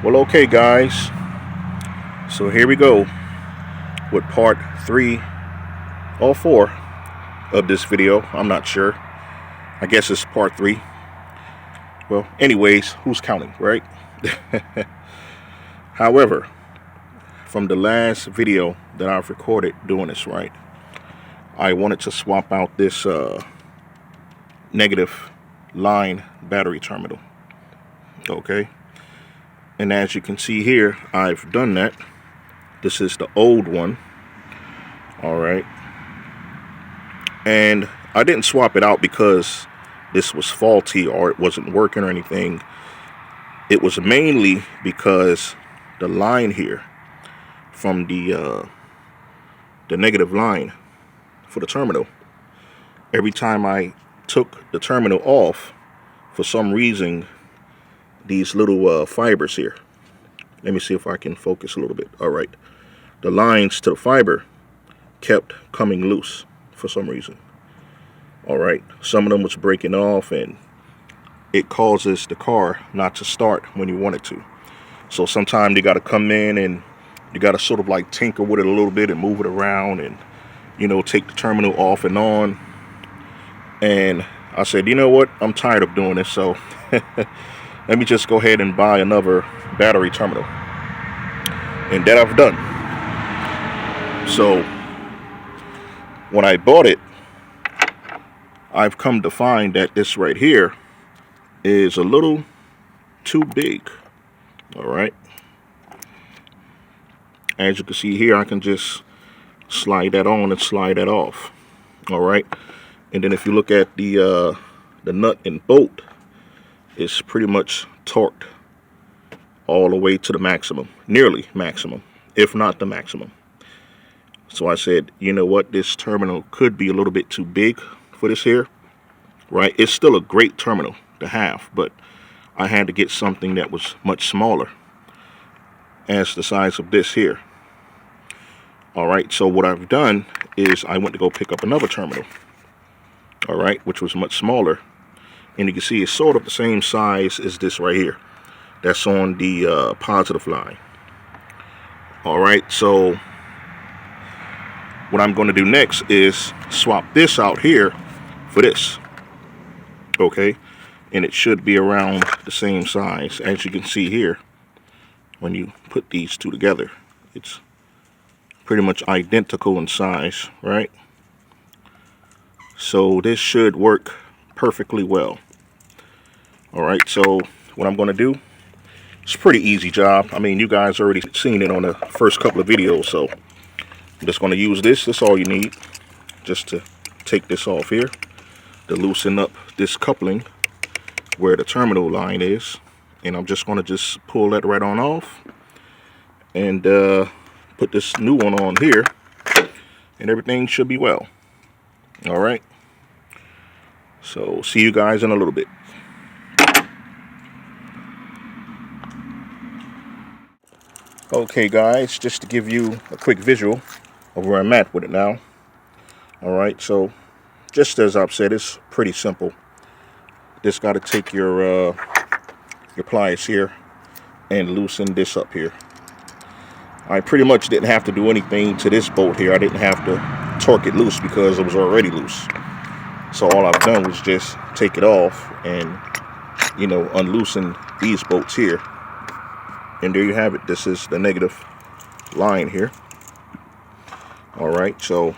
Well, okay, guys. So here we go with part 3 or 4 of this video. I'm not sure. I guess it's part 3. Well, anyways, who's counting, right? However, from the last video that I've recorded doing this, right, I wanted to swap out this negative line battery terminal. Okay. And as you can see here, I've done that. This is the old one. All right. And I didn't swap it out because this was faulty or it wasn't working or anything. It was mainly because the line here from the negative line for the terminal, every time I took the terminal off, for some reason, these little fibers here, let me see if I can focus a little bit. All right, the lines to the fiber kept coming loose for some reason. All right, some of them was breaking off, and it causes the car not to start when you want it to. So sometimes you got to come in and you got to sort of like tinker with it a little bit and move it around and, you know, take the terminal off and on. And I said, you know what, I'm tired of doing this, so let me just go ahead and buy another battery terminal. And that I've done. So when I bought it, I've come to find that this right here is a little too big. All right. As you can see here, I can just slide that on and slide that off. All right. And then if you look at the nut and bolt, it's pretty much torqued all the way to the maximum, nearly maximum, if not the maximum. So I said, you know what, this terminal could be a little bit too big for this here, right? It's still a great terminal to have, but I had to get something that was much smaller as the size of this here. All right, so what I've done is I went to go pick up another terminal, all right, which was much smaller. And you can see it's sort of the same size as this right here. That's on the positive line. All right, so what I'm going to do next is swap this out here for this. Okay, and it should be around the same size. As you can see here, when you put these two together, it's pretty much identical in size, right? So this should work perfectly well. All right, so what I'm going to do, it's a pretty easy job. I mean, you guys already seen it on the first couple of videos, so I'm just going to use this. That's all you need, just to take this off here, to loosen up this coupling where the terminal line is. And I'm just going to just pull that right on off and put this new one on here, and everything should be well. All right, so see you guys in a little bit. Okay guys, just to give you a quick visual of where I'm at with it now. All right, so just as I've said, it's pretty simple. Just got to take your pliers here and loosen this up here. I pretty much didn't have to do anything to this bolt here. I didn't have to torque it loose because it was already loose. So all I've done was just take it off and, you know, unloosen these bolts here. And there you have it. This is the negative line here. All right, so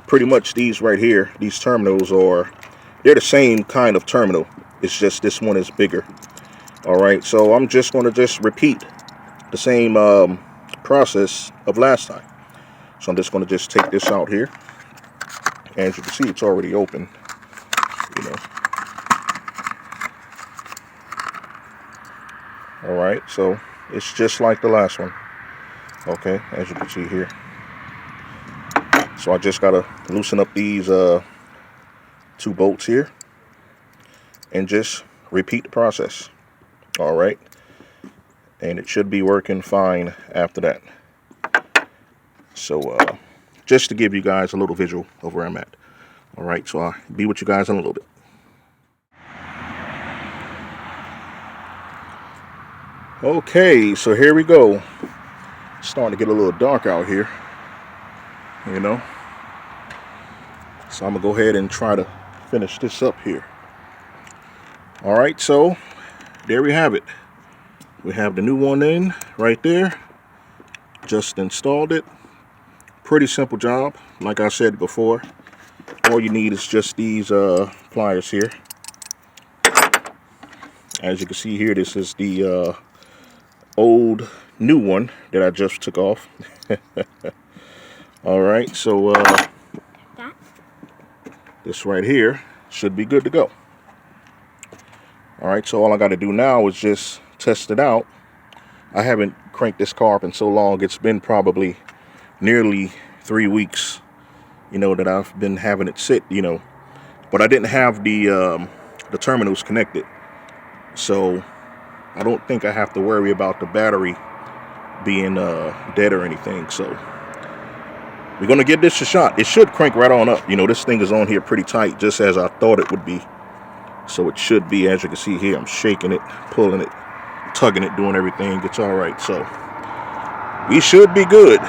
pretty much these right here, these terminals they're the same kind of terminal. It's just this one is bigger. All right, so I'm just going to just repeat the same process of last time. So I'm just going to just take this out here. As you can see, it's already open, you know. All right, so it's just like the last one. Okay, as you can see here. So I just gotta loosen up these two bolts here and just repeat the process. All right, and it should be working fine after that. So just to give you guys a little visual of where I'm at. All right, so I'll be with you guys in a little bit. Okay, so here we go. It's starting to get a little dark out here, you know. So I'm gonna go ahead and try to finish this up here. All right, so there we have it. We have the new one in right there. Just installed it. Pretty simple job. Like I said before, all you need is just these pliers here. As you can see here, this is the old new one that I just took off. All right, so this right here should be good to go. All right, so all I got to do now is just test it out. I haven't cranked this car up in so long. It's been probably nearly 3 weeks, you know, that I've been having it sit, you know, but I didn't have the terminals connected, so I don't think I have to worry about the battery being dead or anything. So we're gonna give this a shot. It should crank right on up. You know, this thing is on here pretty tight, just as I thought it would be. So it should be, as you can see here, I'm shaking it, pulling it, tugging it, doing everything. It's all right. So we should be good.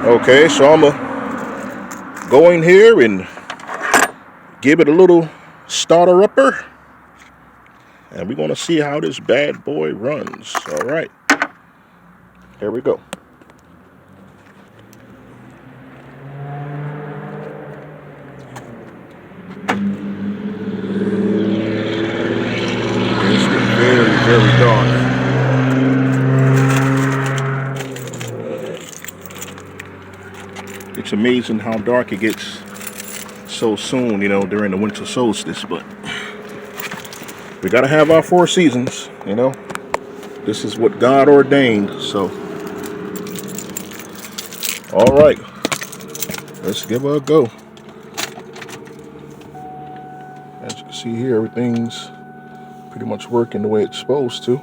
Okay, so I'm gonna go in here and give it a little starter upper, and we're gonna see how this bad boy runs. All right, here we go. It's very, very dark. It's amazing how dark it gets so soon, you know, during the winter solstice, but we gotta have our 4 seasons, you know. This is what God ordained, so. All right, let's give her a go. As you can see here, everything's pretty much working the way it's supposed to.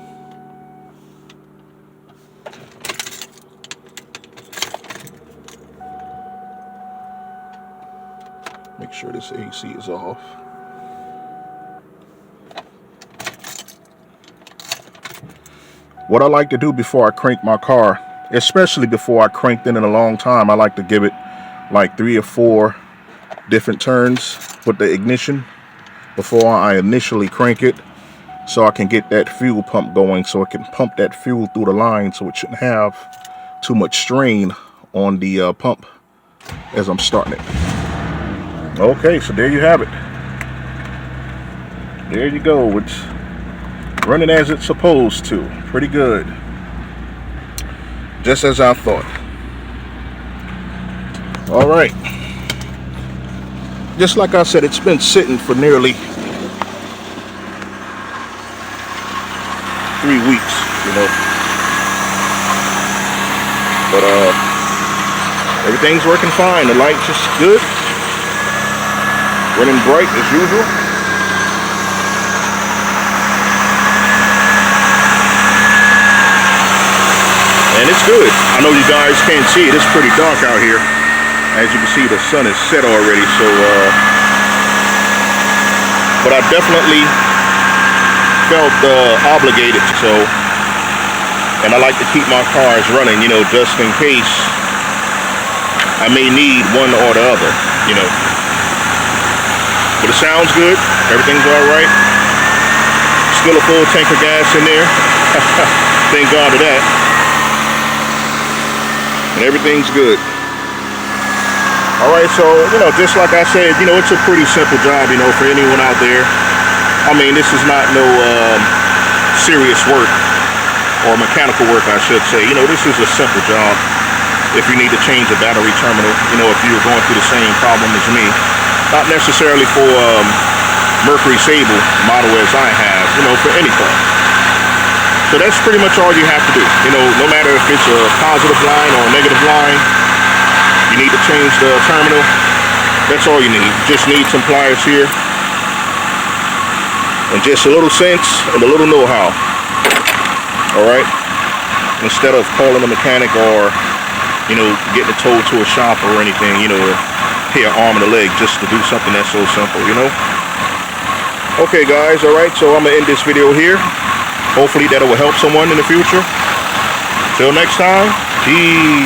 Make sure this AC is off. What I like to do before I crank my car, especially before I cranked it in a long time, I like to give it like 3 or 4 different turns with the ignition before I initially crank it, so I can get that fuel pump going, so it can pump that fuel through the line, so it shouldn't have too much strain on the pump as I'm starting it. Okay, so there you have it. There you go. It's running as it's supposed to. Pretty good. Just as I thought. All right. Just like I said, it's been sitting for nearly 3 weeks, you know. But everything's working fine. The lights is good. Running bright as usual. And it's good. I know you guys can't see it. It's pretty dark out here. As you can see, the sun is set already. So, but I definitely felt obligated. So, and I like to keep my cars running, you know, just in case I may need one or the other, you know. But it sounds good. Everything's all right. Still a full tank of gas in there. Thank God for that. And everything's good. All right, so, you know, just like I said, you know, it's a pretty simple job, you know, for anyone out there. I mean, this is not no serious work, or mechanical work, I should say. You know, this is a simple job. If you need to change a battery terminal, you know, if you're going through the same problem as me. Not necessarily for Mercury Sable model as I have, you know, for any car. So that's pretty much all you have to do. You know, no matter if it's a positive line or a negative line, you need to change the terminal. That's all you need. Just need some pliers here. And just a little sense and a little know-how. All right? Instead of calling a mechanic or, you know, getting it towed to a shop or anything, you know, pay an arm and a leg just to do something that's so simple, you know? Okay, guys, all right, so I'm gonna end this video here. Hopefully that will help someone in the future. Till next time, peace.